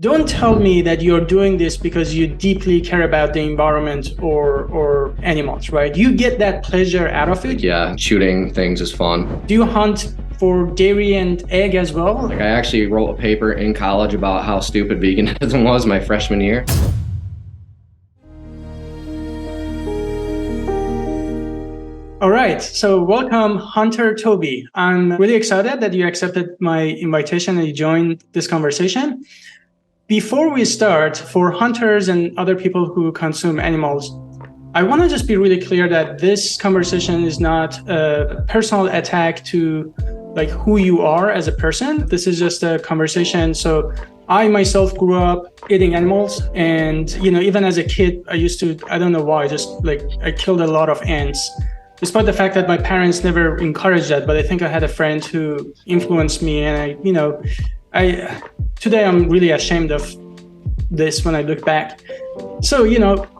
Don't tell me that you're doing this because you deeply care about the environment or animals, right? You get that pleasure out of it. Yeah, shooting things is fun. Do you hunt for dairy and egg as well? Like I actually wrote a paper in college about how stupid veganism was my freshman year. All right, so welcome, Hunter Tobey. I'm really excited that you accepted my invitation and you joined this conversation. Before we start, for hunters and other people who consume animals, I want to just be really clear that this conversation is not a personal attack to like who you are as a person. This is just a conversation. So I myself grew up eating animals, and even as a kid, I don't know why, I killed a lot of ants. Despite the fact that my parents never encouraged that, but I think I had a friend who influenced me, and today I'm really ashamed of this when I look back. So,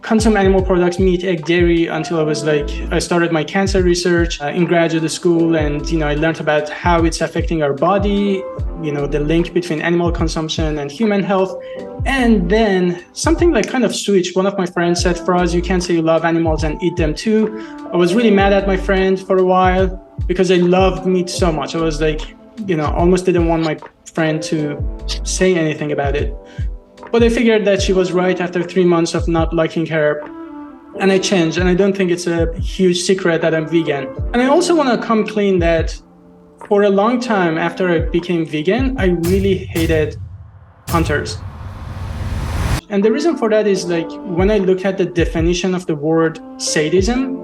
consume animal products, meat, egg, dairy, until I started my cancer research in graduate school, and, I learned about how it's affecting our body, the link between animal consumption and human health. And then something kind of switched. One of my friends said, Faraz, you can't say you love animals and eat them too. I was really mad at my friend for a while because I loved meat so much. I was almost didn't want my friend to say anything about it. But I figured that she was right after 3 months of not liking her. And I changed. And I don't think it's a huge secret that I'm vegan. And I also want to come clean that for a long time after I became vegan, I really hated hunters. And the reason for that is when I look at the definition of the word sadism,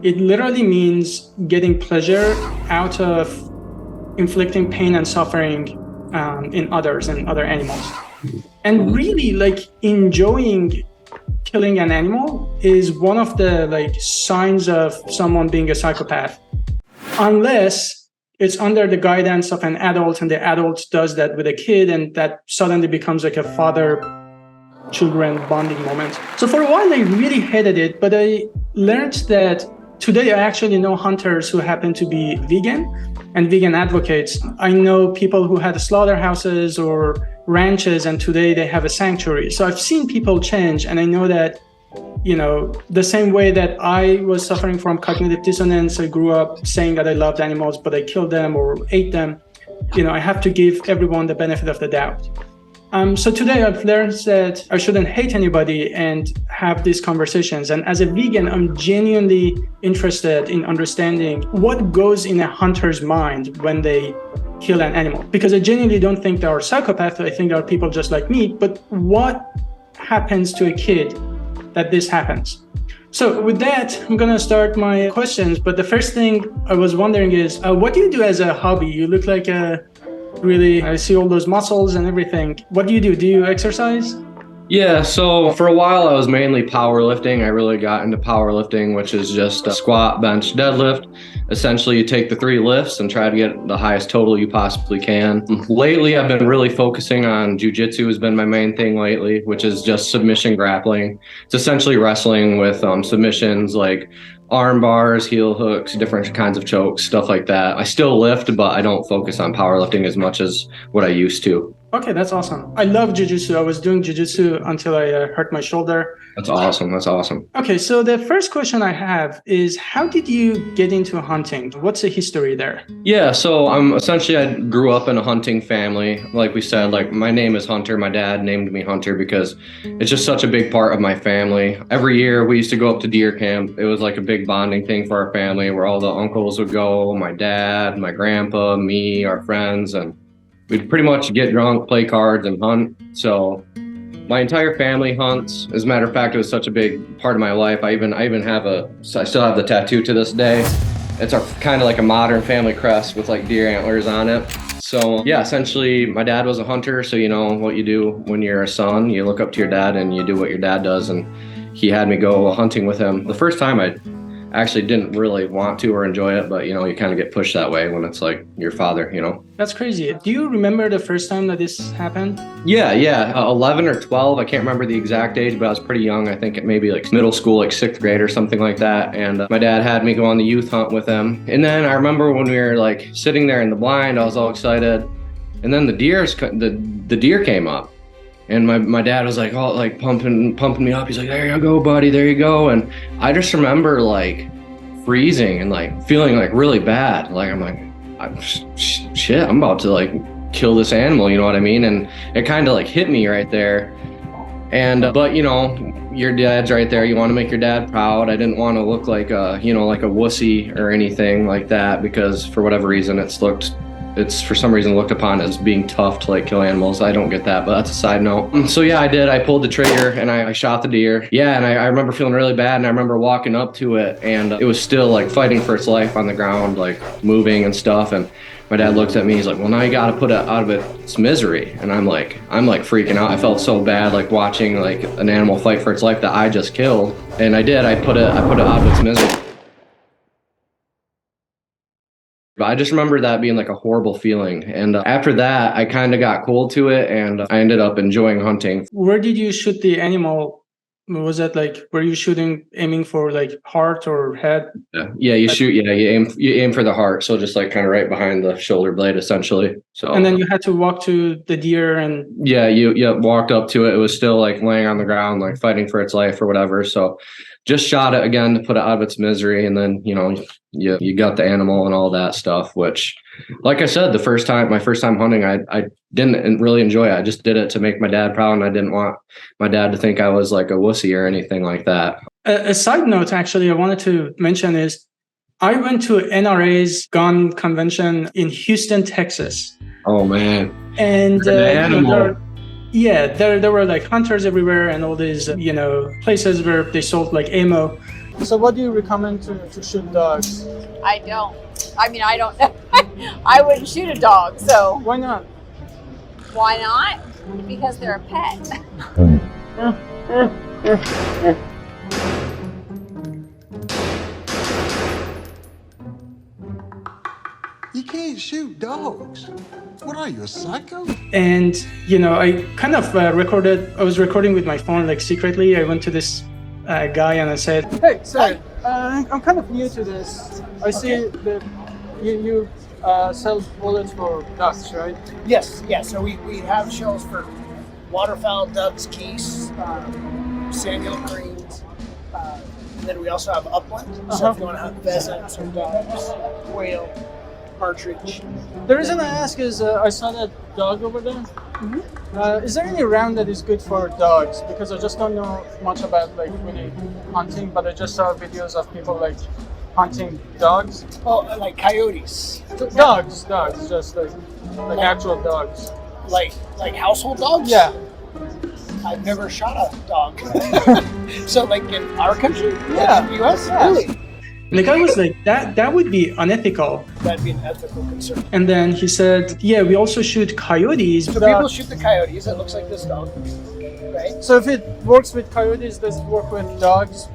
it literally means getting pleasure out of inflicting pain and suffering in others and other animals. And really enjoying killing an animal is one of the signs of someone being a psychopath, unless it's under the guidance of an adult and the adult does that with a kid, and that suddenly becomes a father-children bonding moment. So for a while, I really hated it, but I learned that today I actually know hunters who happen to be vegan and vegan advocates. I know people who had slaughterhouses or ranches, and today they have a sanctuary. So I've seen people change, and I know that, the same way that I was suffering from cognitive dissonance, I grew up saying that I loved animals, but I killed them or ate them. I have to give everyone the benefit of the doubt. So today I've learned that I shouldn't hate anybody and have these conversations. And as a vegan, I'm genuinely interested in understanding what goes in a hunter's mind when they kill an animal. Because I genuinely don't think they are psychopaths. I think they are people just like me. But what happens to a kid that this happens? So with that, I'm going to start my questions. But the first thing I was wondering is, what do you do as a hobby? You look like I see all those muscles and everything. What do you do? Do you exercise? Yeah, so for a while I was mainly powerlifting. I really got into powerlifting, which is just a squat, bench, deadlift. Essentially, you take the 3 lifts and try to get the highest total you possibly can. Lately, I've been really focusing on jiu-jitsu has been my main thing lately, which is just submission grappling. It's essentially wrestling with submissions like arm bars, heel hooks, different kinds of chokes, stuff like that. I still lift, but I don't focus on powerlifting as much as what I used to. Okay, that's awesome. I love jiu-jitsu. I was doing jiu-jitsu until I hurt my shoulder. That's awesome. That's awesome. Okay, so the first question I have is, how did you get into hunting? What's the history there? Yeah, so I grew up in a hunting family. Like we said, my name is Hunter. My dad named me Hunter because it's just such a big part of my family. Every year we used to go up to deer camp. It was like a big bonding thing for our family where all the uncles would go, my dad, my grandpa, me, our friends, and we'd pretty much get drunk, play cards, and hunt. So my entire family hunts. As a matter of fact, it was such a big part of my life. I still have the tattoo to this day. It's kind of like a modern family crest with deer antlers on it. So yeah, essentially my dad was a hunter. So you know what you do when you're a son, you look up to your dad and you do what your dad does. And he had me go hunting with him. The first time I actually didn't really want to or enjoy it, but you kind of get pushed that way when it's your father, That's crazy. Do you remember the first time that this happened? Yeah. 11 or 12. I can't remember the exact age, but I was pretty young. I think maybe middle school, 6th grade or something like that. And my dad had me go on the youth hunt with him. And then I remember when we were sitting there in the blind, I was all excited. And then the deer came up. And my dad was like, oh, like pumping me up. He's like, there you go, buddy, there you go. And I just remember like freezing and like feeling like really bad. Like I'm like, shit, I'm about to like kill this animal, you know what I mean? And it kind of like hit me right there. And but you know, your dad's right there. You want to make your dad proud. I didn't want to look like a, you know, like a wussy or anything like that, because for whatever reason it's for some reason looked upon as being tough to like kill animals. I don't get that, but that's a side note. So yeah, I pulled the trigger and I shot the deer. Yeah, and I remember feeling really bad, and I remember walking up to it and it was still like fighting for its life on the ground, like moving and stuff. And my dad looks at me, he's like, well, now you got to put it out of its misery. And I'm like freaking out. I felt so bad, like watching like an animal fight for its life that I just killed. And I did, I put it out of its misery. But I just remember that being like a horrible feeling. And after that, I kind of got cold to it, and I ended up enjoying hunting. Where did you shoot the animal? Was that like, were you aiming for like heart or head? Yeah, you shoot. Yeah, you aim for the heart. So just like kind of right behind the shoulder blade, essentially. So. And then you had to walk to the deer and. Yeah, you walked up to it. It was still like laying on the ground, like fighting for its life or whatever. So just shot it again to put it out of its misery, and then you know you got the animal and all that stuff. Which, like I said, my first time hunting, I didn't really enjoy it. I just did it to make my dad proud, and I didn't want my dad to think I was like a wussy or anything like that. A side note, actually, I wanted to mention is I went to NRA's gun convention in Houston, Texas. Oh man! And animal. There were like hunters everywhere and all these, places where they sold like ammo. So what do you recommend to shoot dogs? I don't. I mean, I don't know. I wouldn't shoot a dog, so. Why not? Why not? Because they're a pet. You can't shoot dogs. What are you, a psycho? And, I kind of I was recording with my phone, like secretly. I went to this guy and I said, hey, sorry, I'm kind of new to this. I see that you sell bullets for ducks, right? Yes. So we have shells for waterfowl, ducks, geese, sandhill cranes. And then we also have upland. So if you want to hunt pheasants or doves, quail, partridge. The reason I ask is I saw that dog over there. Mm-hmm. Is there any round that is good for dogs? Because I just don't know much about like really hunting, but I just saw videos of people like hunting dogs. Oh, like coyotes. Dogs, just like actual dogs. Like household dogs? Yeah. I've never shot a dog. So like in our country? Yeah. In the US? Yeah. Really? And the guy was like, that would be unethical. That'd be an ethical concern. And then he said, yeah, we also shoot coyotes. So people shoot the coyotes. It looks like this dog, right? So if it works with coyotes, does it work with dogs?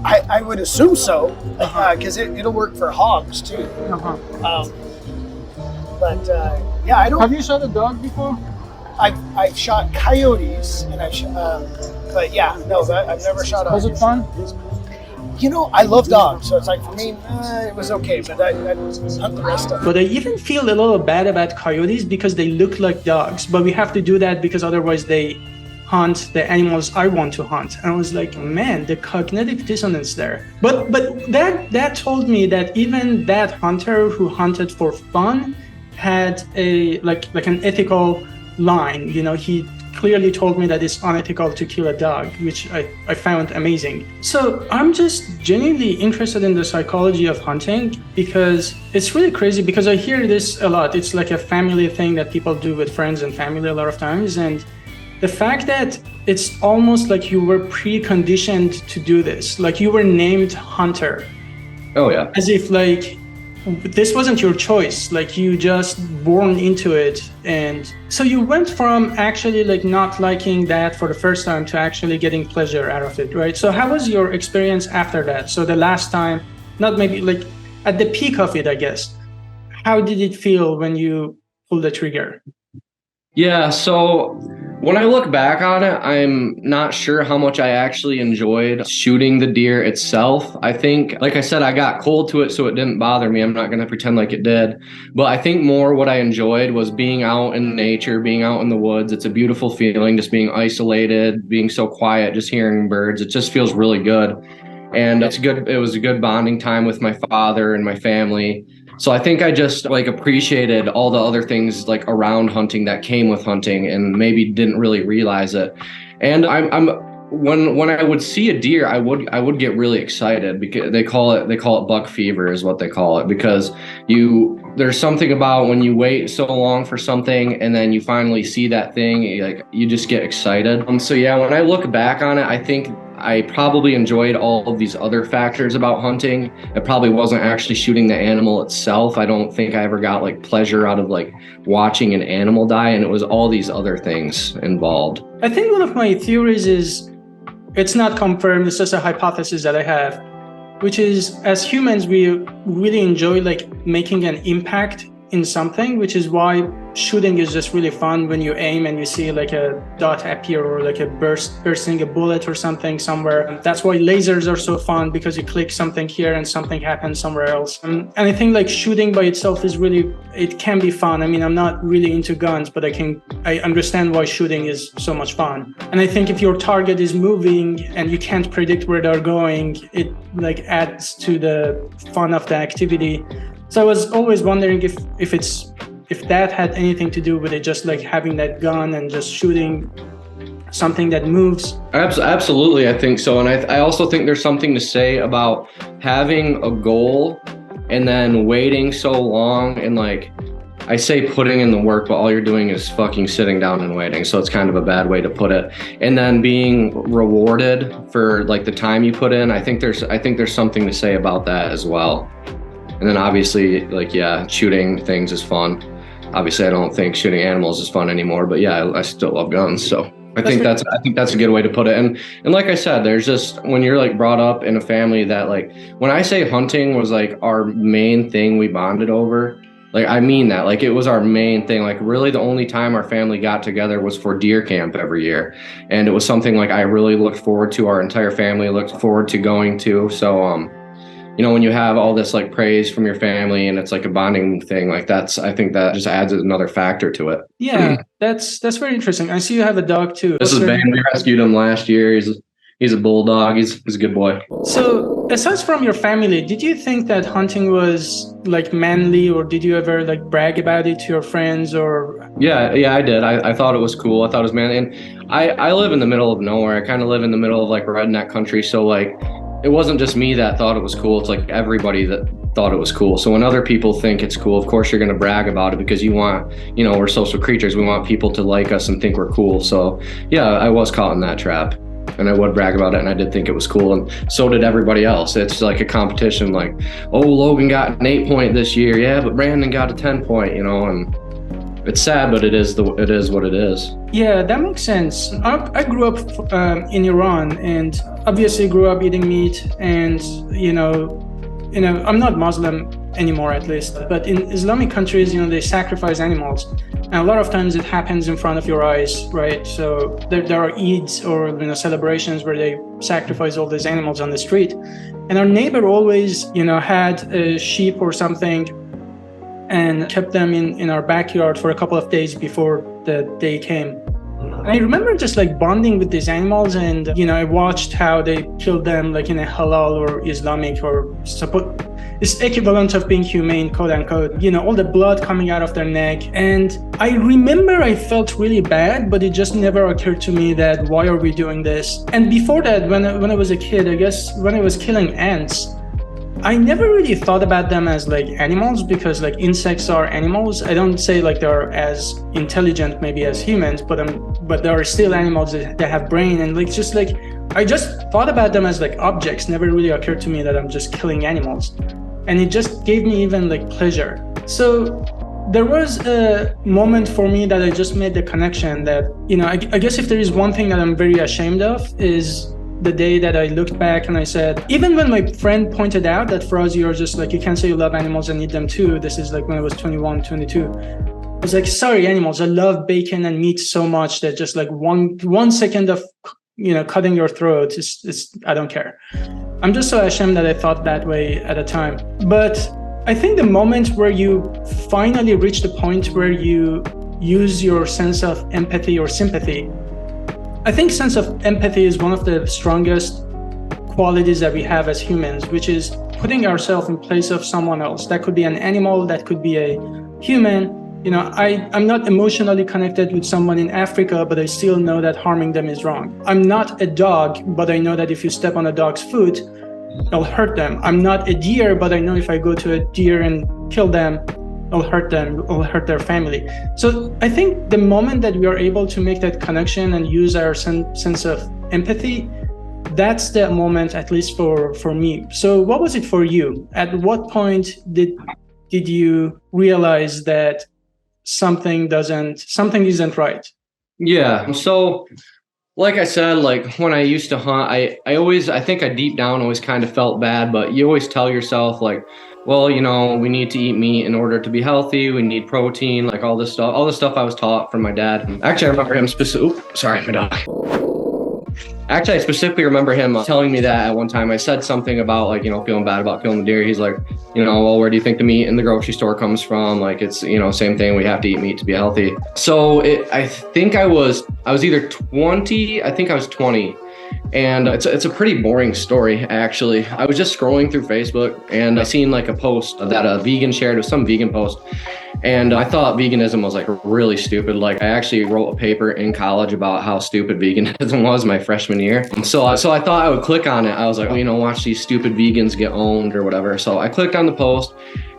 I would assume so, because it'll work for hogs too. Uh-huh. Yeah, I don't. Have you shot a dog before? I've shot coyotes, and but yeah, no, I've never shot a. Was it fun? I love dogs, so it's like for me, it was okay, but I hunt the rest of it. But I even feel a little bad about coyotes because they look like dogs, but we have to do that because otherwise they hunt the animals I want to hunt. And I was like, man, the cognitive dissonance there. But that told me that even that hunter who hunted for fun had a like an ethical line. He clearly told me that it's unethical to kill a dog, which I found amazing. So I'm just genuinely interested in the psychology of hunting because it's really crazy because I hear this a lot. It's like a family thing that people do with friends and family a lot of times. And the fact that it's almost like you were preconditioned to do this, like you were named hunter. Oh yeah. As if like this wasn't your choice, like you just born into it. And so you went from actually like not liking that for the first time to actually getting pleasure out of it, right? So how was your experience after that? So the last time, not maybe like at the peak of it, I guess, how did it feel when you pulled the trigger? Yeah, so When I look back on it, I'm not sure how much I actually enjoyed shooting the deer itself. I think, like I said, I got cold to it, so it didn't bother me. I'm not going to pretend like it did. But I think more what I enjoyed was being out in nature, being out in the woods. It's a beautiful feeling, just being isolated, being so quiet, just hearing birds. It just feels really good. And it's good. It was a good bonding time with my father and my family. So I think I just like appreciated all the other things like around hunting that came with hunting and maybe didn't really realize it. And when I would see a deer, I would get really excited because they call it buck fever is what they call it, because there's something about when you wait so long for something and then you finally see that thing, you just get excited. So yeah, when I look back on it, I think I probably enjoyed all of these other factors about hunting. It probably wasn't actually shooting the animal itself. I don't think I ever got like pleasure out of like watching an animal die, and it was all these other things involved. I think one of my theories is, it's not confirmed, it's just a hypothesis that I have, which is as humans, we really enjoy like making an impact in something, which is why shooting is just really fun when you aim and you see like a dot appear or like a bursting a bullet or something somewhere. That's why lasers are so fun, because you click something here and something happens somewhere else. And I think like shooting by itself is really, it can be fun. I mean, I'm not really into guns, but I understand why shooting is so much fun. And I think if your target is moving and you can't predict where they're going, it like adds to the fun of the activity. So I was always wondering if that had anything to do with it, just like having that gun and just shooting something that moves. Absolutely, I think so. And I also think there's something to say about having a goal and then waiting so long, and like I say putting in the work, but all you're doing is fucking sitting down and waiting. So it's kind of a bad way to put it. And then being rewarded for like the time you put in. I think there's something to say about that as well. And then obviously, like, yeah, shooting things is fun. Obviously, I don't think shooting animals is fun anymore, but yeah, I still love guns. So I think that's a good way to put it. And like I said, there's just, when you're like brought up in a family that like, when I say hunting was like our main thing we bonded over, like, I mean that, like, it was our main thing. Like, really the only time our family got together was for deer camp every year. And it was something like I really looked forward to, our entire family looked forward to going to. So, you know, when you have all this like praise from your family and it's like a bonding thing, like I think that just adds another factor to it. Yeah, that's very interesting. I see you have a dog too. This is Ben. We rescued him last year. He's a bulldog. He's a good boy. So aside from your family, did you think that hunting was like manly, or did you ever like brag about it to your friends or? Yeah, I did. I thought it was cool. I thought it was manly. And I live in the middle of nowhere. I kind of live in the middle of like redneck country. So like, it wasn't just me that thought it was cool. It's like everybody that thought it was cool. So when other people think it's cool, of course you're going to brag about it, because you want, you know, we're social creatures. We want people to like us and think we're cool. So yeah, I was caught in that trap, and I would brag about it, and I did think it was cool, and so did everybody else. It's like a competition, like, oh, Logan got an 8-point this year. Yeah, but Brandon got a 10-point, you know, and it's sad, but it is what it is. Yeah, that makes sense. I grew up in Iran, and obviously grew up eating meat, and you know, I'm not Muslim anymore, at least, but in Islamic countries, you know, they sacrifice animals, and a lot of times it happens in front of your eyes, right? So there are Eids or, you know, celebrations where they sacrifice all these animals on the street, and our neighbor always, you know, had a sheep or something and kept them in our backyard for a couple of days before the day came. And I remember just like bonding with these animals, and you know, I watched how they killed them like in a halal or Islamic or it's equivalent of being humane, quote unquote, you know, all the blood coming out of their neck. And I remember I felt really bad, but it just never occurred to me that why are we doing this? And before that, when I was a kid, I guess when I was killing ants, I never really thought about them as like animals, because like insects are animals. I don't say like they're as intelligent maybe as humans, but there are still animals that have brain, and like just like I just thought about them as like objects. Never really occurred to me that I'm just killing animals, and it just gave me even like pleasure. So there was a moment for me that I just made the connection that, you know, I guess if there is one thing that I'm very ashamed of is the day that I looked back and I said, even when my friend pointed out that, Faraz, you're just like, you can't say you love animals and eat them too. This is like when I was 21, 22. I was like, sorry, animals, I love bacon and meat so much that just like one second of, cutting your throat is I don't care. I'm just so ashamed that I thought that way at a time. But I think the moment where you finally reach the point where you use your sense of empathy or sympathy, I think sense of empathy is one of the strongest qualities that we have as humans, which is putting ourselves in place of someone else. That could be an animal, that could be a human. I'm not emotionally connected with someone in Africa, but I still know that harming them is wrong. I'm not a dog, but I know that if you step on a dog's foot, it'll hurt them. I'm not a deer, but I know if I go to a deer and kill them, it'll hurt them, it'll hurt their family. So I think the moment that we are able to make that connection and use our sense of empathy, that's the moment, at least for me. So what was it for you? At what point did you realize that something isn't right? Yeah. So like I said, like when I used to hunt, I think I deep down always kind of felt bad, but you always tell yourself like, well, we need to eat meat in order to be healthy. We need protein, like all this stuff I was taught from my dad. Actually, I remember him sorry, my dog. Actually, I specifically remember him telling me that at one time. I said something about like, feeling bad about killing the deer. He's like, well, where do you think the meat in the grocery store comes from? Like, it's, same thing. We have to eat meat to be healthy. So I think I was either 20, I think I was 20. And it's a pretty boring story, actually. I was just scrolling through Facebook and I seen like a post that a vegan shared. It was some vegan post. And I thought veganism was like really stupid. Like I actually wrote a paper in college about how stupid veganism was my freshman year. And so I thought I would click on it. I was like, watch these stupid vegans get owned or whatever. So I clicked on the post.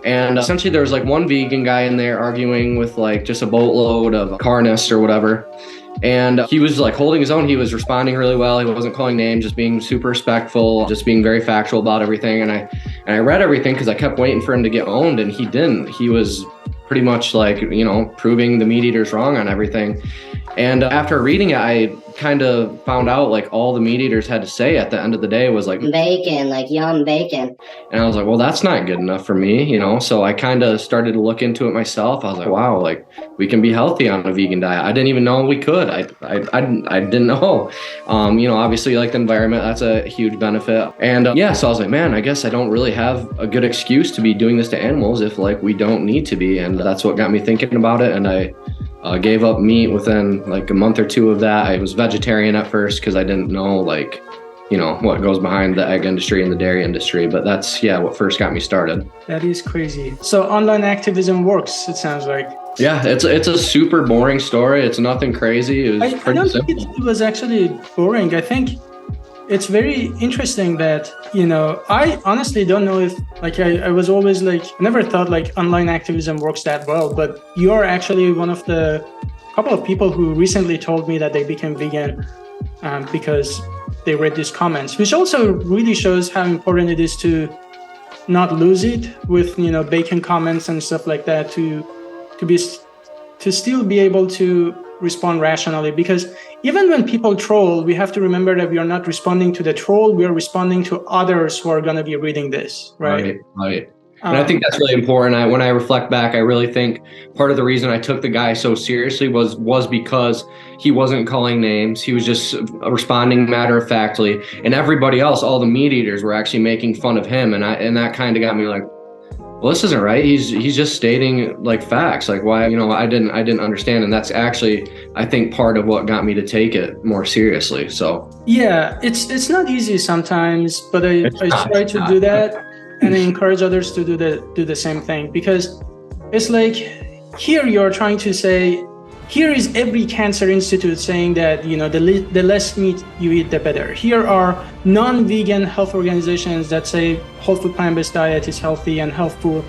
And essentially there was like one vegan guy in there arguing with like just a boatload of carnists or whatever. And he was like holding his own. He was responding really well. He wasn't calling names, just being super respectful, just being very factual about everything. And I read everything because I kept waiting for him to get owned, and he didn't. He was pretty much like, proving the meat eaters wrong on everything. And after reading it, I kind of found out like all the meat eaters had to say at the end of the day was like bacon, like yum bacon. And I was like, well, that's not good enough for me, So I kind of started to look into it myself. I was like, wow, like we can be healthy on a vegan diet. I didn't even know we could. I didn't know. Obviously like the environment, that's a huge benefit. And so I was like, man, I guess I don't really have a good excuse to be doing this to animals if like we don't need to be. And that's what got me thinking about it. And I gave up meat within like a month or two of that. I was vegetarian at first because I didn't know like, what goes behind the egg industry and the dairy industry. But that's, what first got me started. That is crazy. So online activism works, it sounds like. Yeah, it's a super boring story. It's nothing crazy. It was I don't think it was actually boring. I think it's very interesting that, I honestly don't know if like I was always like, never thought like online activism works that well, but you're actually one of the couple of people who recently told me that they became vegan because they read these comments, which also really shows how important it is to not lose it with, bacon comments and stuff like that, to still be able to respond rationally. Because even when people troll, we have to remember that we are not responding to the troll, we are responding to others who are going to be reading this, right? Right. And I think that's really important. When I reflect back, I really think part of the reason I took the guy so seriously was because he wasn't calling names. He was just responding matter-of-factly. And everybody else, all the meat eaters, were actually making fun of him. And that kind of got me like, well, this isn't right. He's just stating like facts. Like why, I didn't understand. And that's actually, I think, part of what got me to take it more seriously. So yeah, it's not easy sometimes, but I try to do that. And I encourage others to do the same thing, because it's like here you're trying to say, here is every cancer institute saying that, the less meat you eat, the better. Here are non-vegan health organizations that say whole food plant-based diet is healthy and healthful,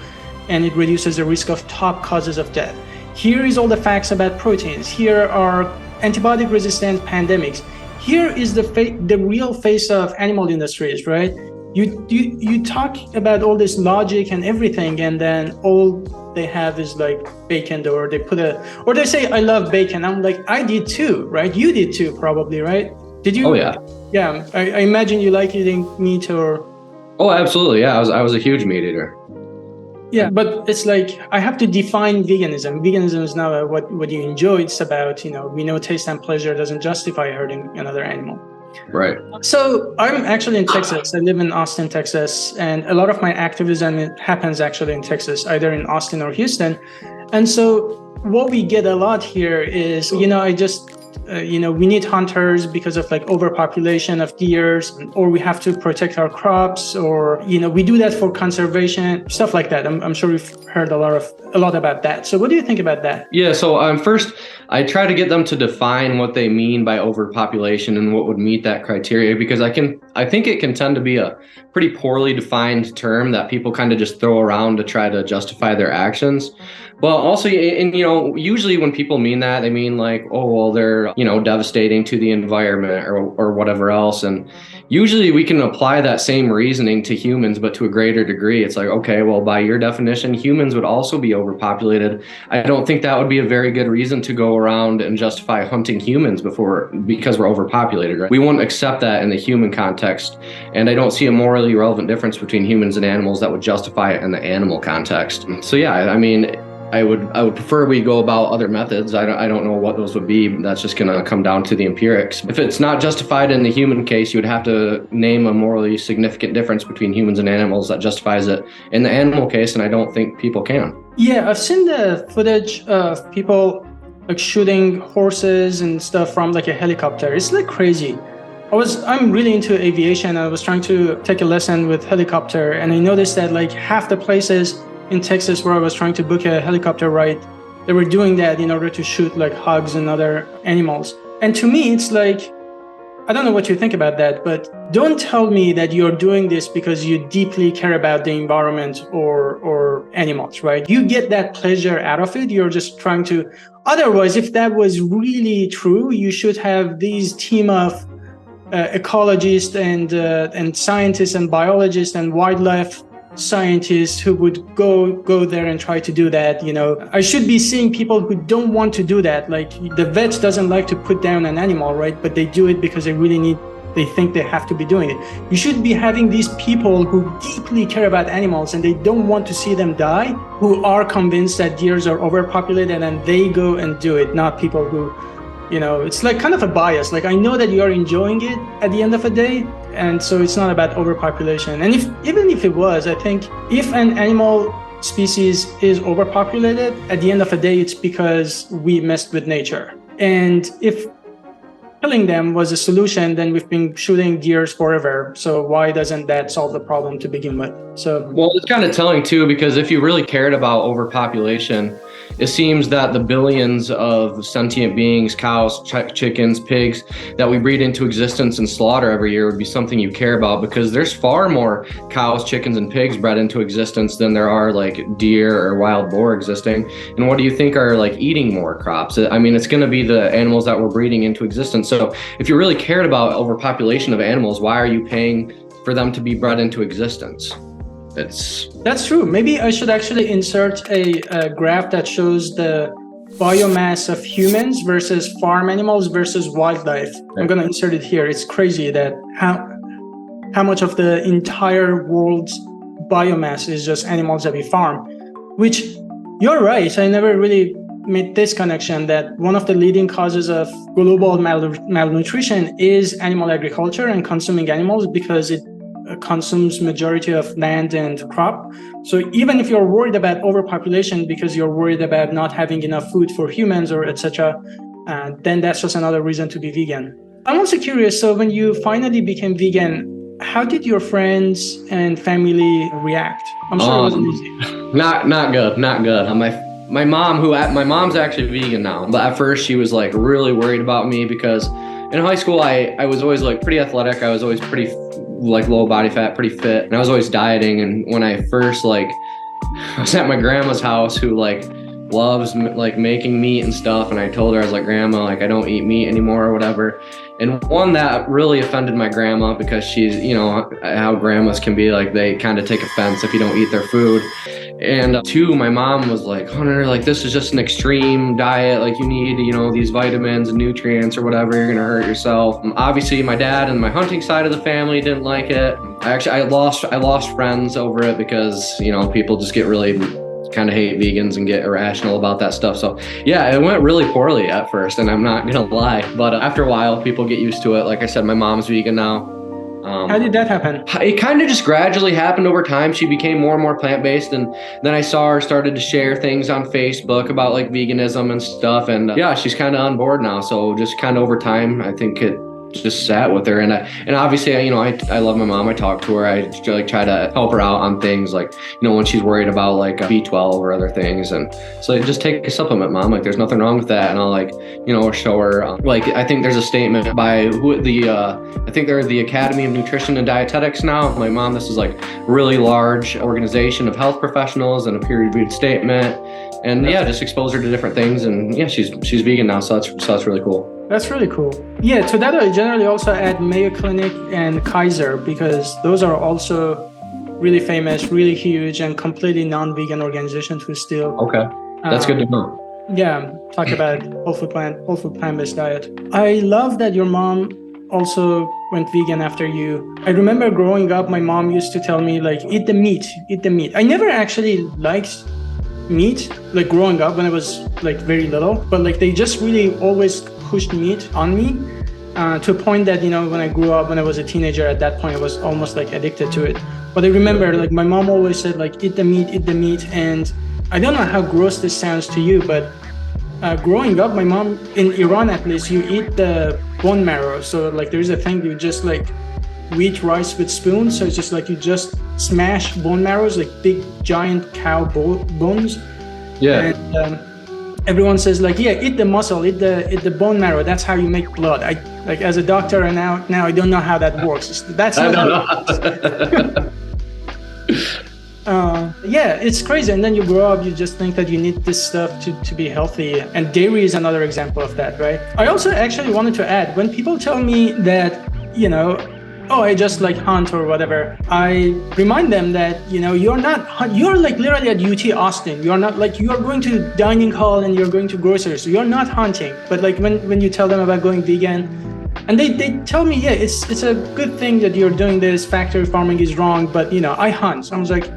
and it reduces the risk of top causes of death. Here is all the facts about proteins. Here are antibiotic-resistant pandemics. Here is the real face of animal industries, right? You talk about all this logic and everything, and then all they have is like bacon, or they say I love bacon. I'm like, I did too, right? You did too, probably, right? Did you? Oh yeah. Yeah, I imagine you like eating meat, or. Oh, absolutely. Yeah, I was a huge meat eater. Yeah, but it's like I have to define veganism. Veganism is not what you enjoy. It's about, we know taste and pleasure doesn't justify hurting another animal. Right. So I'm actually in Texas. I live in Austin, Texas, and a lot of my activism happens actually in Texas, either in Austin or Houston. And so what we get a lot here is, I just we need hunters because of like overpopulation of deers, or we have to protect our crops, or we do that for conservation, stuff like that. I'm sure you've heard a lot about that. So what do you think about that? Yeah, so first I try to get them to define what they mean by overpopulation and what would meet that criteria, because I think it can tend to be a pretty poorly defined term that people kind of just throw around to try to justify their actions. But also, and usually when people mean that, they mean like, oh, well, they're, devastating to the environment or whatever else. And usually we can apply that same reasoning to humans, but to a greater degree. It's like, okay, well, by your definition, humans would also be overpopulated. I don't think that would be a very good reason to go around and justify hunting humans because we're overpopulated, right? We won't accept that in the human context. And I don't see a morally relevant difference between humans and animals that would justify it in the animal context. So yeah, I mean, I would prefer we go about other methods. I don't know what those would be. That's just going to come down to the empirics. If it's not justified in the human case, you would have to name a morally significant difference between humans and animals that justifies it in the animal case, and I don't think people can. Yeah, I've seen the footage of people like shooting horses and stuff from like a helicopter. It's like crazy. I'm really into aviation. I was trying to take a lesson with helicopter, and I noticed that like half the places in Texas where I was trying to book a helicopter ride, they were doing that in order to shoot like hogs and other animals. And to me, it's like, I don't know what you think about that, but don't tell me that you're doing this because you deeply care about the environment or animals, right? You get that pleasure out of it. You're just trying to, otherwise, if that was really true, you should have these team of ecologists and scientists and biologists and wildlife scientists who would go there and try to do that. I should be seeing people who don't want to do that. Like the vet doesn't like to put down an animal, right? But they do it because they think they have to be doing it. You should be having these people who deeply care about animals and they don't want to see them die, who are convinced that deers are overpopulated, and they go and do it, not people who, it's like kind of a bias. Like I know that you are enjoying it at the end of the day, and so it's not about overpopulation. And even if it was, I think if an animal species is overpopulated, at the end of the day, it's because we messed with nature. And if killing them was a solution, then we've been shooting deers forever. So why doesn't that solve the problem to begin with? Well, it's kind of telling too, because if you really cared about overpopulation, it seems that the billions of sentient beings, cows, chickens, pigs, that we breed into existence and slaughter every year would be something you care about, because there's far more cows, chickens, and pigs bred into existence than there are like deer or wild boar existing. And what do you think are like eating more crops? I mean, it's going to be the animals that we're breeding into existence. So if you really cared about overpopulation of animals, why are you paying for them to be bred into existence? That's true. Maybe I should actually insert a graph that shows the biomass of humans versus farm animals versus wildlife. I'm going to insert it here. It's crazy that how much of the entire world's biomass is just animals that we farm, which you're right. I never really made this connection that one of the leading causes of global malnutrition is animal agriculture and consuming animals, because it consumes majority of land and crop. So even if you're worried about overpopulation because you're worried about not having enough food for humans or etc., then that's just another reason to be vegan. I'm also curious, so when you finally became vegan, how did your friends and family react? I'm sure it wasn't easy. Not good. My mom's actually vegan now, but at first she was like really worried about me because in high school I was always like pretty athletic. I was always pretty like low body fat, pretty fit, and I was always dieting. And when I first I was at my grandma's house, who like loves like making meat and stuff, and I told her, I was like, Grandma, like I don't eat meat anymore or whatever. And one that really offended my grandma, because she's, how grandmas can be, like they kind of take offense if you don't eat their food. And two, my mom was like, Hunter, like this is just an extreme diet. Like you need, these vitamins and nutrients or whatever. You're going to hurt yourself. Obviously, my dad and my hunting side of the family didn't like it. I lost friends over it because, people just get really kind of hate vegans and get irrational about that stuff. So yeah, it went really poorly at first, and I'm not going to lie. But after a while, people get used to it. Like I said, my mom's vegan now. How did that happen? It kind of just gradually happened over time. She became more and more plant-based, and then I saw her started to share things on Facebook about like veganism and stuff. And yeah, she's kind of on board now. So just kind of over time, I think it just sat with her. And obviously, I love my mom. I talk to her. I try to help her out on things like, when she's worried about like B12 or other things. And so just take a supplement, mom. Like there's nothing wrong with that. And I'll show her, I think there's a statement by I think they're the Academy of Nutrition and Dietetics now. Like, mom, this is like really large organization of health professionals and a peer-reviewed statement. And yeah, just expose her to different things. And yeah, she's vegan now. So that's really cool. That's really cool. Yeah, to that I generally also add Mayo Clinic and Kaiser, because those are also really famous, really huge, and completely non-vegan organizations who still... Okay, that's good to know. Yeah, talk about whole food plant-based diet. I love that your mom also went vegan after you. I remember growing up, my mom used to tell me, like, eat the meat. I never actually liked meat, like growing up when I was like very little, but like they just really always pushed meat on me to a point that, when I grew up, when I was a teenager, at that point I was almost like addicted to it. But I remember like my mom always said like, eat the meat. And I don't know how gross this sounds to you, but growing up, my mom, in Iran at least, you eat the bone marrow. So like there's a thing, you just like wheat rice with spoons. So it's just like you just smash bone marrows, like big giant cow bones. Yeah. And everyone says like, yeah, eat the muscle, eat the bone marrow. That's how you make blood. I like, as a doctor, and now I don't know how that works. That's not how it works. Yeah, it's crazy. And then you grow up, you just think that you need this stuff to be healthy. And dairy is another example of that, right? I also actually wanted to add, when people tell me that, oh, I just like hunt or whatever, I remind them that, you're like literally at UT Austin. You're not like, you are going to dining hall and you're going to groceries. So you're not hunting. But like when you tell them about going vegan, and they tell me, yeah, it's a good thing that you're doing this, factory farming is wrong, but I hunt. So I was like,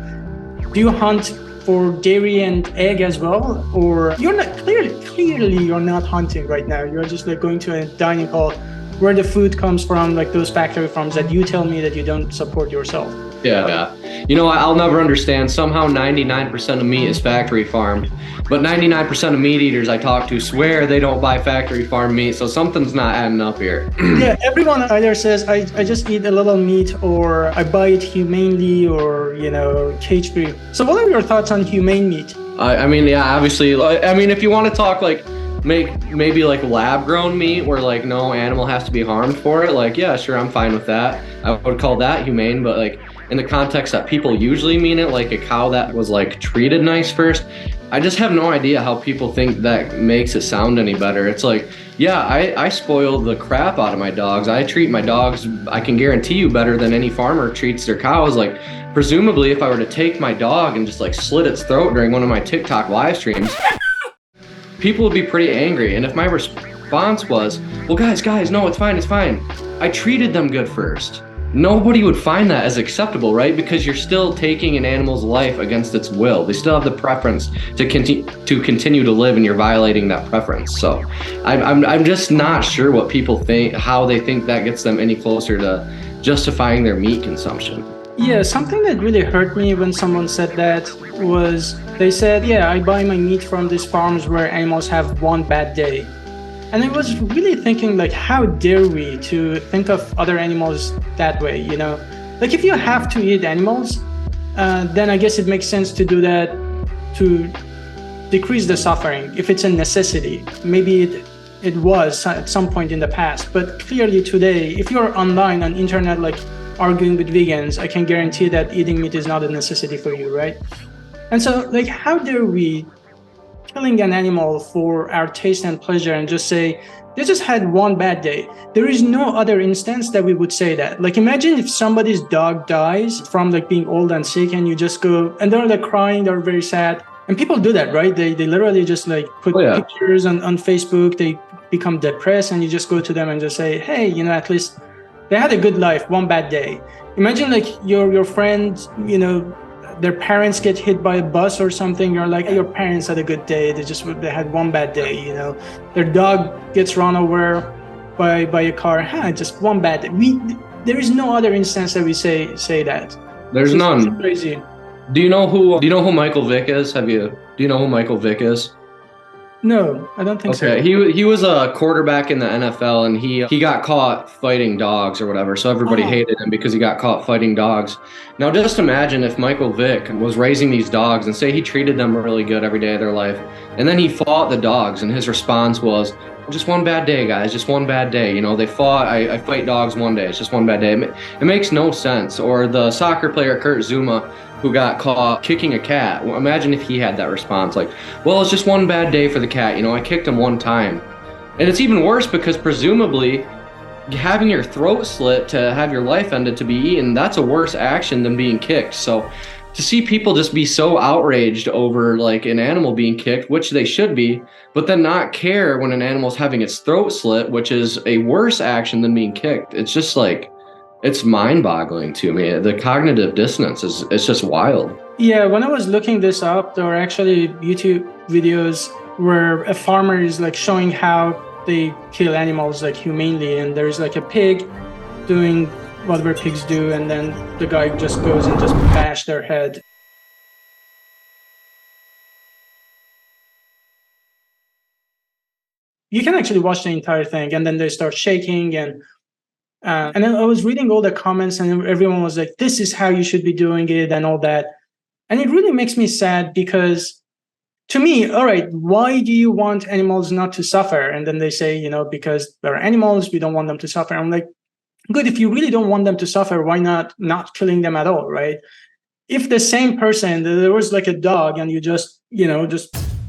do you hunt for dairy and egg as well? Or you're not, clearly you're not hunting right now. You're just like going to a dining hall where the food comes from, like those factory farms that you tell me that you don't support yourself. Yeah. I'll never understand. Somehow 99% of meat is factory farmed, but 99% of meat eaters I talk to swear they don't buy factory farm meat. So something's not adding up here. Yeah, everyone either says I just eat a little meat, or I buy it humanely, or cage free. So what are your thoughts on humane meat? Obviously, if you want to talk like maybe like lab grown meat where like no animal has to be harmed for it, like yeah, sure, I'm fine with that. I would call that humane. But like in the context that people usually mean it, like a cow that was like treated nice first, I just have no idea how people think that makes it sound any better. It's like, yeah, I spoil the crap out of my dogs. I treat my dogs, I can guarantee you, better than any farmer treats their cows. Like presumably if I were to take my dog and just like slit its throat during one of my TikTok live streams, people would be pretty angry. And if my response was, well, guys, no, it's fine. I treated them good first. Nobody would find that as acceptable, right? Because you're still taking an animal's life against its will. They still have the preference to continue to live, and you're violating that preference. So I'm just not sure what people think, how they think that gets them any closer to justifying their meat consumption. Yeah, something that really hurt me when someone said that was, they said, yeah, I buy my meat from these farms where animals have one bad day. And I was really thinking, like, how dare we to think of other animals that way, Like, if you have to eat animals, then I guess it makes sense to do that to decrease the suffering. If it's a necessity, maybe it was at some point in the past. But clearly today, if you're online on internet, like, arguing with vegans, I can guarantee that eating meat is not a necessity for you, right? And so, like, how dare we killing an animal for our taste and pleasure and just say, They just had one bad day. There is no other instance that we would say that. Like, imagine if somebody's dog dies from like being old and sick, and you just go and they're like crying, they're very sad. And people do that, right? They literally just like put pictures on Facebook. They become depressed, and you just go to them and just say, hey, you know, at least they had a good life, one bad day. Imagine like your friend, you know, their parents get hit by a bus or something. You're like, hey, your parents had a good day. They had one bad day, you know. Their dog gets run over by a car. Just one bad day. There is no other instance that we say that. There's none. Crazy. Do you know who Michael Vick is? Do you know who Michael Vick is? No, I don't think so. Okay, he was a quarterback in the NFL, and he got caught fighting dogs or whatever. So everybody hated him because he got caught fighting dogs. Now just imagine if Michael Vick was raising these dogs, and say he treated them really good every day of their life, and then he fought the dogs, and his response was, just one bad day, guys, just one bad day. You know, they fought, I fight dogs one day, it's just one bad day. It makes no sense. Or the soccer player Kurt Zuma, who got caught kicking a cat. Well, imagine if he had that response, like, well, it's just one bad day for the cat. You know, I kicked him one time. And it's even worse because presumably having your throat slit to have your life ended to be eaten, that's a worse action than being kicked. So to see people just be so outraged over like an animal being kicked, which they should be, but then not care when an animal's having its throat slit, which is a worse action than being kicked. It's just like, it's mind-boggling to me. The cognitive dissonance it's just wild. Yeah, when I was looking this up, there were actually YouTube videos where a farmer is like showing how they kill animals like humanely, and there's like a pig doing whatever pigs do, and then the guy just goes and just bash their head. You can actually watch the entire thing, and then they start shaking, and then I was reading all the comments, and everyone was like, this is how you should be doing it and all that. And it really makes me sad because to me, all right, why do you want animals not to suffer? And then they say, you know, because they're animals, we don't want them to suffer. I'm like, good, if you really don't want them to suffer, why not killing them at all, right? If the same person, there was like a dog, and you just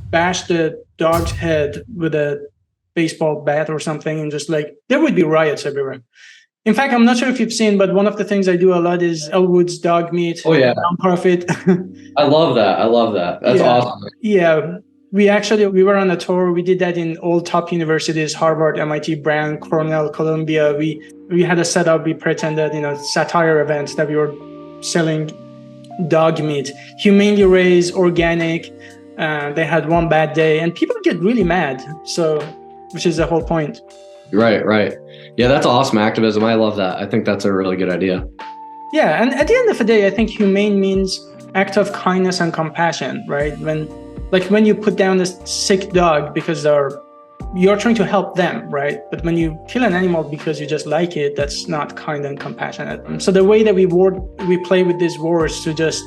bash the dog's head with a baseball bat or something, and just like, there would be riots everywhere. In fact, I'm not sure if you've seen, but one of the things I do a lot is Elwood's dog meat. Oh, yeah. Nonprofit. I love that. That's awesome. Yeah. We were on a tour. We did that in all top universities, Harvard, MIT, Brown, Cornell, Columbia. We had a setup. We pretended, satire events that we were selling dog meat, humanely raised, organic. They had one bad day, and people get really mad. So, which is the whole point. Right. Yeah, that's awesome activism. I love that. I think that's a really good idea. Yeah, and at the end of the day, I think humane means act of kindness and compassion, right? When you put down this sick dog because you're trying to help them, right? But when you kill an animal because you just like it, that's not kind and compassionate. So the way that we play with these words to just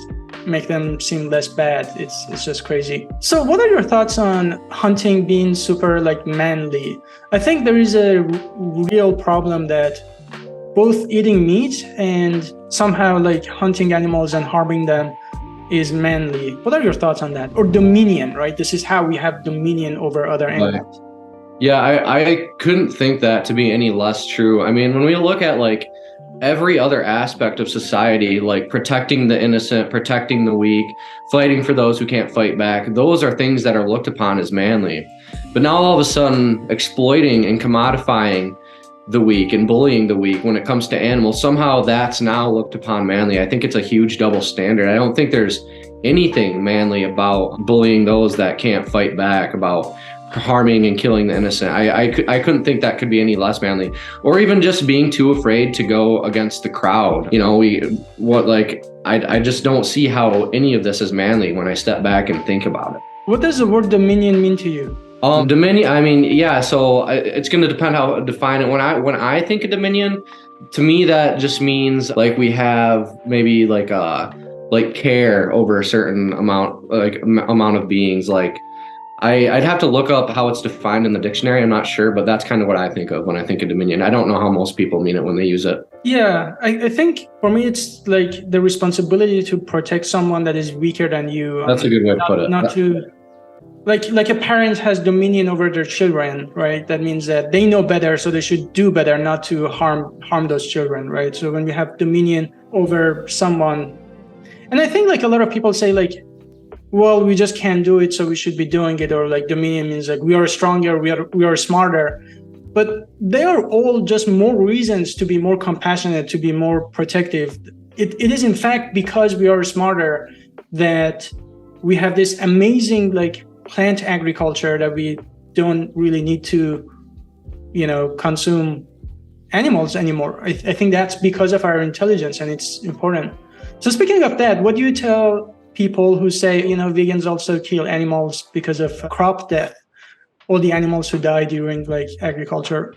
make them seem less bad, it's just crazy. So what are your thoughts on hunting being super like manly? I think there is a real problem that both eating meat and somehow like hunting animals and harming them is manly. What are your thoughts on that? Or dominion, right? This is how we have dominion over other animals. Yeah, I couldn't think that to be any less true. I mean, when we look at like every other aspect of society, like protecting the innocent, protecting the weak, fighting for those who can't fight back, those are things that are looked upon as manly. But now all of a sudden, exploiting and commodifying the weak and bullying the weak when it comes to animals, somehow that's now looked upon manly. I think it's a huge double standard. I don't think there's anything manly about bullying those that can't fight back, about harming and killing the innocent. I couldn't think that could be any less manly, or even just being too afraid to go against the crowd. I just don't see how any of this is manly when I step back and think about it. What does the word dominion mean to you? Dominion, I mean, yeah, so it's going to depend how to define it. When I think of dominion, to me, that just means like we have maybe like care over a certain amount of beings. Like I'd have to look up how it's defined in the dictionary. I'm not sure, but that's kind of what I think of when I think of dominion. I don't know how most people mean it when they use it. Yeah, I think for me, it's like the responsibility to protect someone that is weaker than you. That's a good way to put it. like a parent has dominion over their children, right? That means that they know better, so they should do better, not to harm those children, right? So when we have dominion over someone, and I think like a lot of people say like, well, we just can't do it, so we should be doing it, or like dominion means like we are stronger, we are smarter. But they are all just more reasons to be more compassionate, to be more protective. It is in fact because we are smarter that we have this amazing like plant agriculture that we don't really need to, consume animals anymore. I think that's because of our intelligence, and it's important. So speaking of that, what do you tell people who say, vegans also kill animals because of crop death, all the animals who die during like agriculture?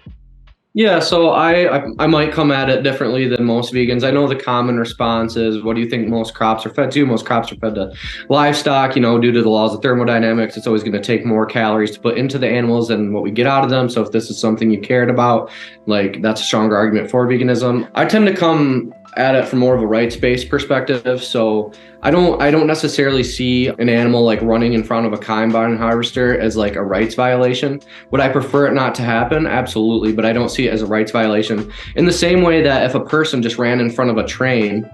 Yeah, so I might come at it differently than most vegans. I know the common response is, what do you think most crops are fed to? Most crops are fed to livestock, due to the laws of thermodynamics. It's always going to take more calories to put into the animals than what we get out of them. So if this is something you cared about, like that's a stronger argument for veganism. I tend to come at it from more of a rights-based perspective. So I don't necessarily see an animal like running in front of a combine harvester as like a rights violation. Would I prefer it not to happen? Absolutely, but I don't see it as a rights violation. In the same way that if a person just ran in front of a train,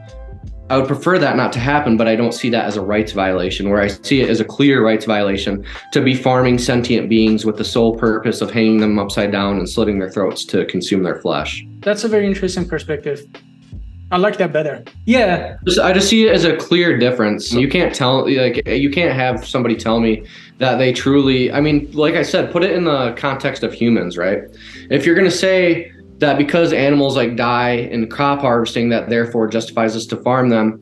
I would prefer that not to happen, but I don't see that as a rights violation, where I see it as a clear rights violation to be farming sentient beings with the sole purpose of hanging them upside down and slitting their throats to consume their flesh. That's a very interesting perspective. I like that better. Yeah. I just see it as a clear difference. You can't have somebody tell me that they truly, like I said, put it in the context of humans, right? If you're going to say that because animals like die in crop harvesting, that therefore justifies us to farm them,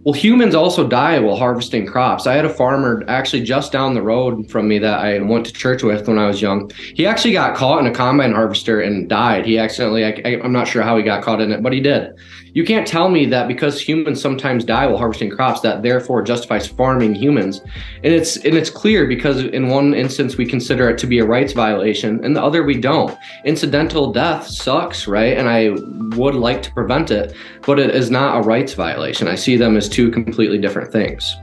well, humans also die while harvesting crops. I had a farmer actually just down the road from me that I went to church with when I was young. He actually got caught in a combine harvester and died. He accidentally, I'm not sure how he got caught in it, but he did. You can't tell me that because humans sometimes die while harvesting crops, that therefore justifies farming humans. And it's clear because in one instance we consider it to be a rights violation, and the other we don't. Incidental death sucks, right? And I would like to prevent it, but it is not a rights violation. I see them as two completely different things.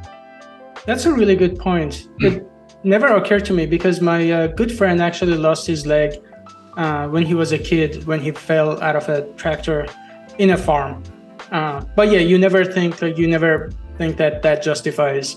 That's a really good point. It never occurred to me because my good friend actually lost his leg when he was a kid, when he fell out of a tractor in a farm. But yeah, you never think that justifies,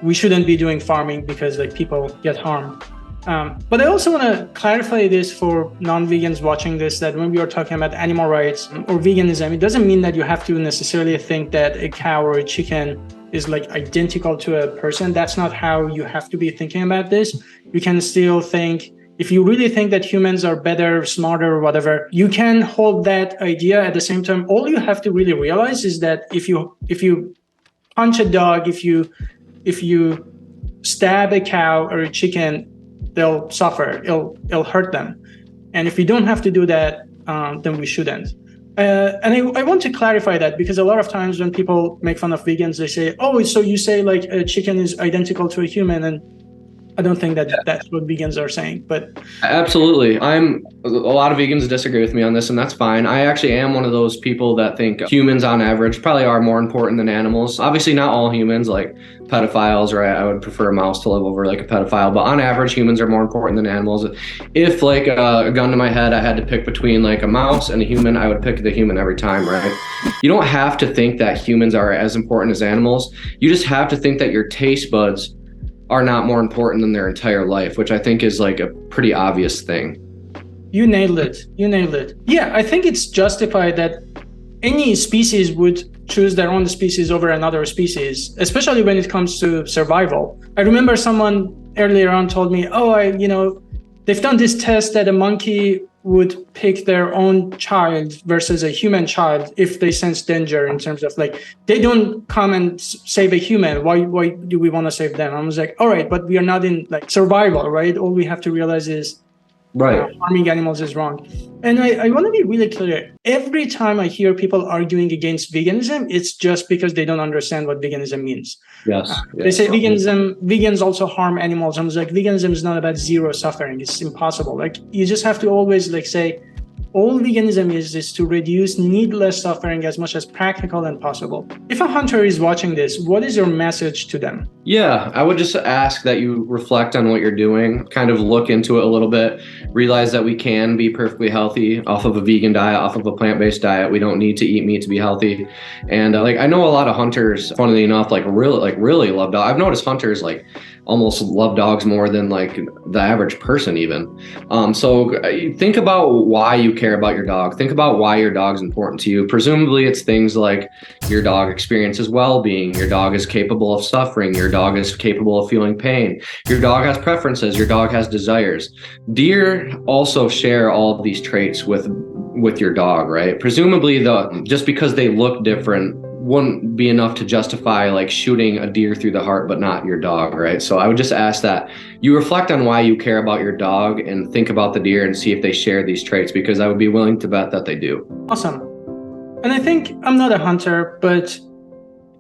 we shouldn't be doing farming because like people get harmed. But I also want to clarify this for non-vegans watching this, that when we are talking about animal rights or veganism, it doesn't mean that you have to necessarily think that a cow or a chicken is like identical to a person. That's not how you have to be thinking about this. You can still think, if you really think that humans are better, smarter, or whatever, you can hold that idea. At the same time, all you have to really realize is that if you punch a dog, if you stab a cow or a chicken, they'll suffer. It'll hurt them. And if we don't have to do that, then we shouldn't. And I want to clarify that, because a lot of times when people make fun of vegans, they say, "Oh, so you say like a chicken is identical to a human?" And I don't think that's what vegans are saying, but absolutely. A lot of vegans disagree with me on this, and that's fine. I actually am one of those people that think humans on average probably are more important than animals. Obviously not all humans, like pedophiles, or I would prefer a mouse to live over like a pedophile, but on average humans are more important than animals. If like a gun to my head, I had to pick between like a mouse and a human, I would pick the human every time, right? You don't have to think that humans are as important as animals. You just have to think that your taste buds are not more important than their entire life, which I think is like a pretty obvious thing. You nailed it. Yeah, I think it's justified that any species would choose their own species over another species, especially when it comes to survival. I remember someone earlier on told me, they've done this test that a monkey would pick their own child versus a human child if they sense danger, in terms of like, they don't come and save a human. Why do we want to save them? I was like, all right, but we are not in like survival, right? All we have to realize is harming animals is wrong. And I want to be really clear. Every time I hear people arguing against veganism, it's just because they don't understand what veganism means. Yes. They say vegans also harm animals. I was like, veganism is not about zero suffering. It's impossible. Like, you just have to always like say, all veganism is to reduce needless suffering as much as practical and possible. If a hunter is watching this, what is your message to them? Yeah, I would just ask that you reflect on what you're doing, kind of look into it a little bit, realize that we can be perfectly healthy off of a vegan diet, off of a plant-based diet. We don't need to eat meat to be healthy. And I know a lot of hunters, funnily enough, really love dogs. I've noticed hunters almost love dogs more than the average person even. So think about why you care about your dog. Think about why your dog's important to you. Presumably it's things like your dog experiences well-being, your dog is capable of suffering, your dog is capable of feeling pain, your dog has preferences, your dog has desires. Deer also share all of these traits with your dog, right? Presumably just because they look different wouldn't be enough to justify shooting a deer through the heart, but not your dog, right? So I would just ask that you reflect on why you care about your dog and think about the deer and see if they share these traits, because I would be willing to bet that they do. Awesome. And I think I'm not a hunter, but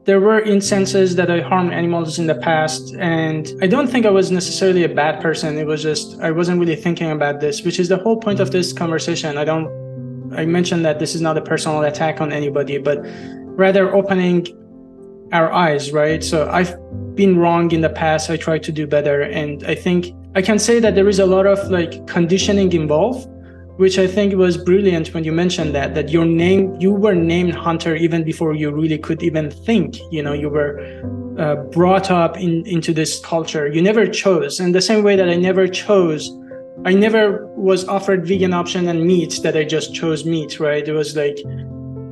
there were instances that I harmed animals in the past, and I don't think I was necessarily a bad person. It was just I wasn't really thinking about this, which is the whole point of this conversation. I mentioned that this is not a personal attack on anybody, but rather opening our eyes, right? So I've been wrong in the past. I tried to do better. And I think I can say that there is a lot of conditioning involved, which I think was brilliant when you mentioned that you were named Hunter even before you really could even think. You were brought up into this culture. You never chose. And the same way that I never was offered vegan option and meat, that I just chose meat, right? It was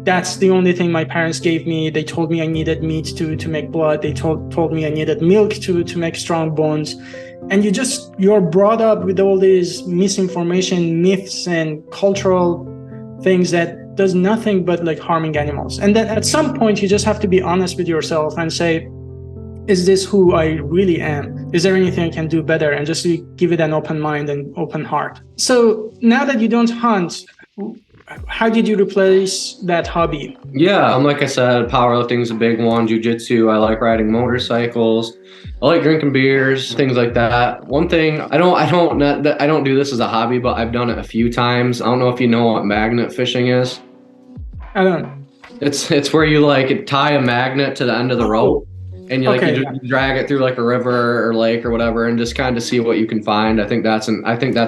that's the only thing my parents gave me. They told me I needed meat to make blood. They told me I needed milk to make strong bones. And you're brought up with all these misinformation, myths, and cultural things that does nothing but harming animals. And then at some point, you just have to be honest with yourself and say, is this who I really am? Is there anything I can do better? And just give it an open mind and open heart. So now that you don't hunt, how did you replace that hobby? Yeah, like I said, powerlifting is a big one. Jiu-jitsu, I like riding motorcycles. I like drinking beers, things like that. One thing, I don't do this as a hobby, but I've done it a few times. I don't know if you know what magnet fishing is. I don't. It's where you tie a magnet to the end of the rope. And you drag it through a river or lake or whatever, and just kind of see what you can find. I think that's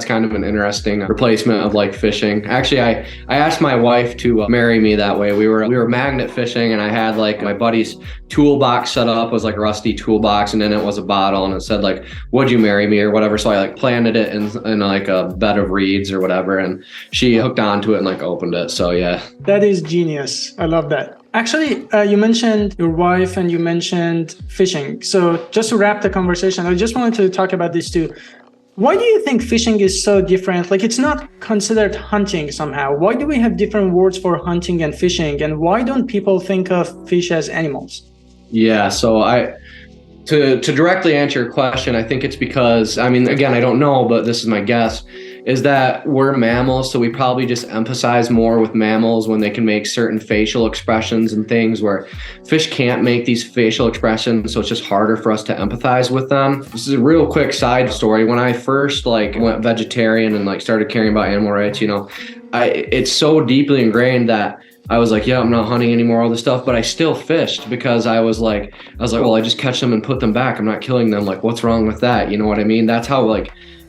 kind of an interesting replacement of fishing. Actually, I asked my wife to marry me that way. We were magnet fishing, and I had my buddy's toolbox set up was a rusty toolbox, and then it was a bottle, and it said would you marry me or whatever. So I planted it in a bed of reeds or whatever, and she hooked onto it and opened it. So yeah, that is genius. I love that. Actually, you mentioned your wife and you mentioned fishing. So just to wrap the conversation, I just wanted to talk about this too. Why do you think fishing is so different? It's not considered hunting somehow. Why do we have different words for hunting and fishing? And why don't people think of fish as animals? Yeah, so to directly answer your question, I think it's because, again, I don't know, but this is my guess, is that we're mammals, so we probably just emphasize more with mammals when they can make certain facial expressions and things, where fish can't make these facial expressions, so it's just harder for us to empathize with them. This is a real quick side story. When I first went vegetarian and started caring about animal rights, it's so deeply ingrained that I was yeah, I'm not hunting anymore, all this stuff, but I still fished because I was well, I just catch them and put them back. I'm not killing them. What's wrong with that? You know what I mean? That's how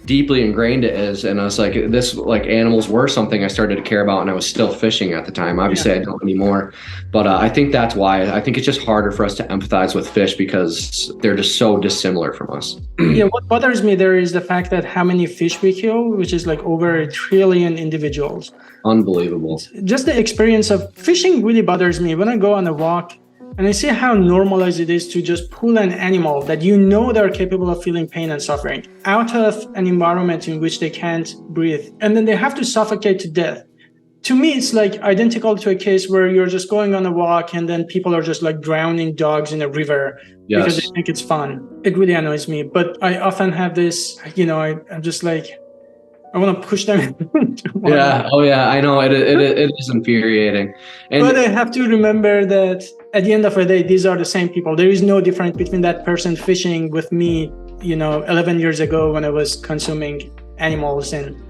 deeply ingrained it is. And I was this animals were something I started to care about, and I was still fishing at the time. Obviously I don't anymore, but I think that's why. I think it's just harder for us to empathize with fish because they're just so dissimilar from us. Yeah, what bothers me there is the fact that how many fish we kill, which is over 1 trillion individuals. Unbelievable. Just the experience of fishing really bothers me. When I go on a walk and I see how normalized it is to just pull an animal that they're capable of feeling pain and suffering out of an environment in which they can't breathe, and then they have to suffocate to death. To me, it's identical to a case where you're just going on a walk and then people are just drowning dogs in a river because they think it's fun. It really annoys me. But I often have this, I'm just I want to push them. Yeah. Oh yeah. I know it is infuriating. But I have to remember that at the end of the day, these are the same people. There is no difference between that person fishing with me, 11 years ago when I was consuming animals and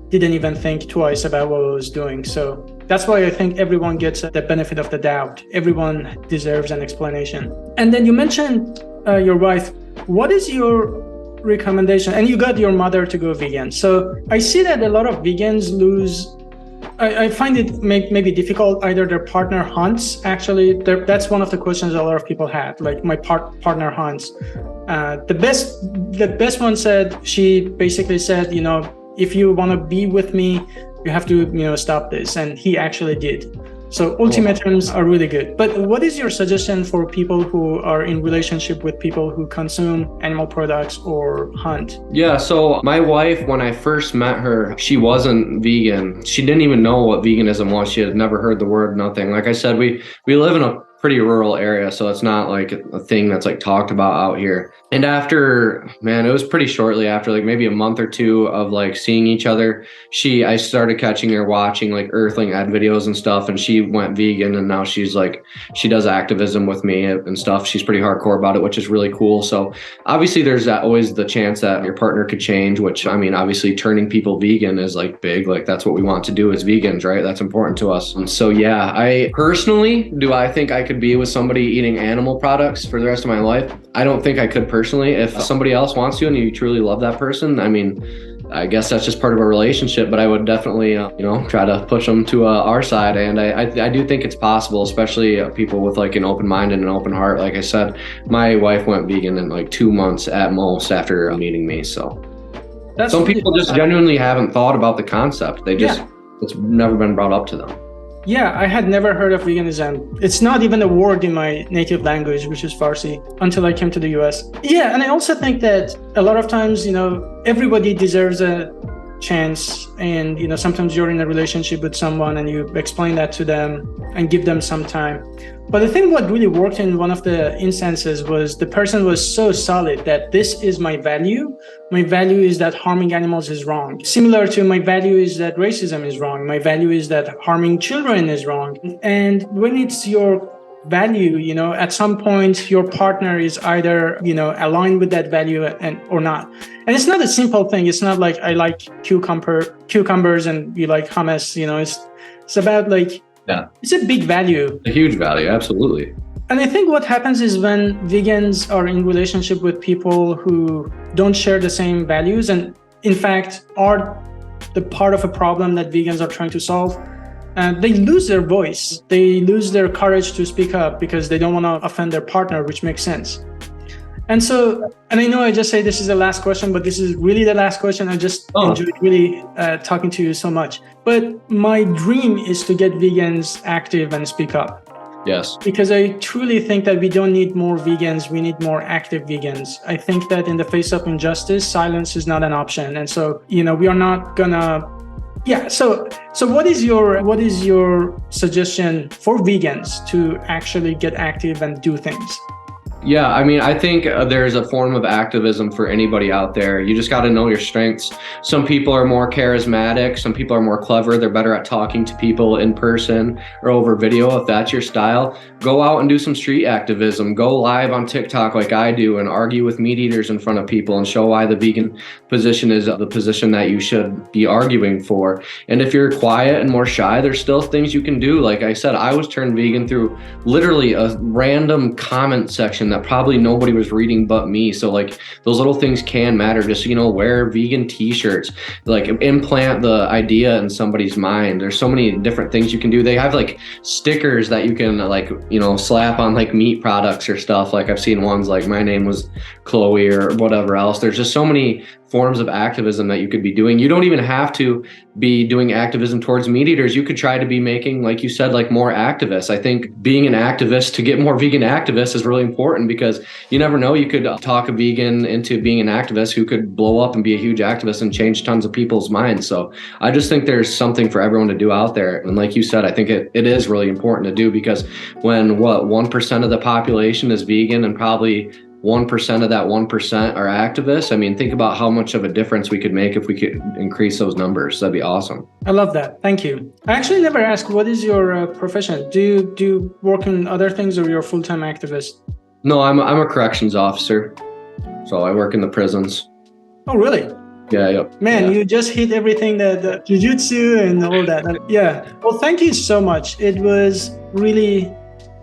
didn't even think twice about what I was doing. So that's why I think everyone gets the benefit of the doubt. Everyone deserves an explanation. And then you mentioned your wife. What is your recommendation? And you got your mother to go vegan. So I see that a lot of vegans lose. I find it maybe difficult. Either their partner hunts. Actually, that's one of the questions a lot of people had. Like, my partner hunts. The best one said, she basically said, you know, if you want to be with me, you have to, you know, stop this. And he actually did. So ultimatums are really good. But what is your suggestion for people who are in relationship with people who consume animal products or hunt? Yeah, so my wife, when I first met her, she wasn't vegan. She didn't even know what veganism was. She had never heard the word, nothing. Like I said, we live in a pretty rural area, so it's not like a thing that's like talked about out here. And after, man, it was pretty shortly after, like maybe a month or two of like seeing each other, I started catching her watching like Earthling ad videos and stuff, and she went vegan, and now she's like, she does activism with me and stuff. She's pretty hardcore about it, which is really cool. So obviously there's always the chance that your partner could change, which, I mean, obviously turning people vegan is like big, like that's what we want to do as vegans, right? That's important to us. And so yeah, I personally, do I think I could be with somebody eating animal products for the rest of my life? I don't think I could personally. If somebody else wants to and you truly love that person, I mean, I guess that's just part of a relationship, but I would definitely, try to push them to our side. And I do think it's possible, especially people with like an open mind and an open heart. Like I said, my wife went vegan in like 2 months at most after meeting me. So some people just genuinely haven't thought about the concept. It's never been brought up to them. Yeah, I had never heard of veganism. It's not even a word in my native language, which is Farsi, until I came to the US. Yeah, and I also think that a lot of times, everybody deserves a chance. And, sometimes you're in a relationship with someone and you explain that to them and give them some time. But I think what really worked in one of the instances was the person was so solid that this is my value. My value is that harming animals is wrong. Similar to my value is that racism is wrong. My value is that harming children is wrong. And when it's your value, at some point your partner is either, aligned with that value or not. And it's not a simple thing. It's not like I like cucumbers and you like hummus, it's about like, it's a big value. A huge value, absolutely. And I think what happens is when vegans are in relationship with people who don't share the same values and in fact are the part of a problem that vegans are trying to solve, they lose their voice. They lose their courage to speak up because they don't want to offend their partner, which makes sense. And so, and I know I just say this is the last question, but this is really the last question. I just enjoyed really talking to you so much. But my dream is to get vegans active and speak up. Yes. Because I truly think that we don't need more vegans. We need more active vegans. I think that in the face of injustice, silence is not an option. And so, we are not gonna. Yeah. So what is your suggestion for vegans to actually get active and do things? Yeah, I mean, I think there's a form of activism for anybody out there. You just got to know your strengths. Some people are more charismatic. Some people are more clever. They're better at talking to people in person or over video. If that's your style, go out and do some street activism. Go live on TikTok like I do and argue with meat eaters in front of people and show why the vegan position is the position that you should be arguing for. And if you're quiet and more shy, there's still things you can do. Like I said, I was turned vegan through literally a random comment section that probably nobody was reading but me. So like those little things can matter. Just, wear vegan t-shirts, like implant the idea in somebody's mind. There's so many different things you can do. They have like stickers that you can like, slap on like meat products or stuff. Like I've seen ones like my name was Chloe or whatever else. There's just so many forms of activism that you could be doing. You don't even have to be doing activism towards meat eaters. You could try to be making, like you said, like more activists. I think being an activist to get more vegan activists is really important because you never know, you could talk a vegan into being an activist who could blow up and be a huge activist and change tons of people's minds. So I just think there's something for everyone to do out there. And like you said, I think it is really important to do because when 1% of the population is vegan and probably 1% of that 1% are activists. I mean, think about how much of a difference we could make if we could increase those numbers. That'd be awesome. I love that. Thank you. I actually never asked, what is your profession? Do you work in other things or you're a full-time activist? No, I'm a corrections officer. So I work in the prisons. Oh, really? Yeah, yep. Man, yeah. you just hit everything that the jiu-jitsu and all that. Yeah. Well, thank you so much. It was really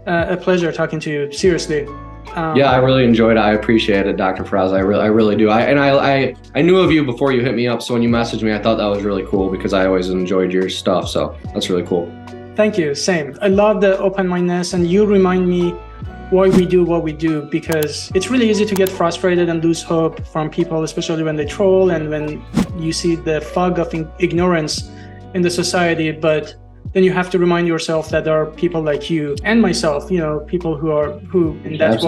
a pleasure talking to you. Seriously. Yeah, I really enjoyed it. I appreciate it, Dr. Faraz. I really do. I knew of you before you hit me up. So when you messaged me, I thought that was really cool because I always enjoyed your stuff. So that's really cool. Thank you. Same. I love the open-mindedness, and you remind me why we do what we do, because it's really easy to get frustrated and lose hope from people, especially when they troll and when you see the fog of ignorance in the society. But then you have to remind yourself that there are people like you and myself, people and that's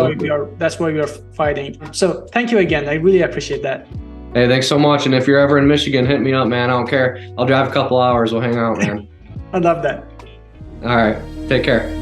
why we are fighting. So thank you again. I really appreciate that. Hey, thanks so much. And if you're ever in Michigan, hit me up, man. I don't care. I'll drive a couple hours. We'll hang out, man. I love that. All right. Take care.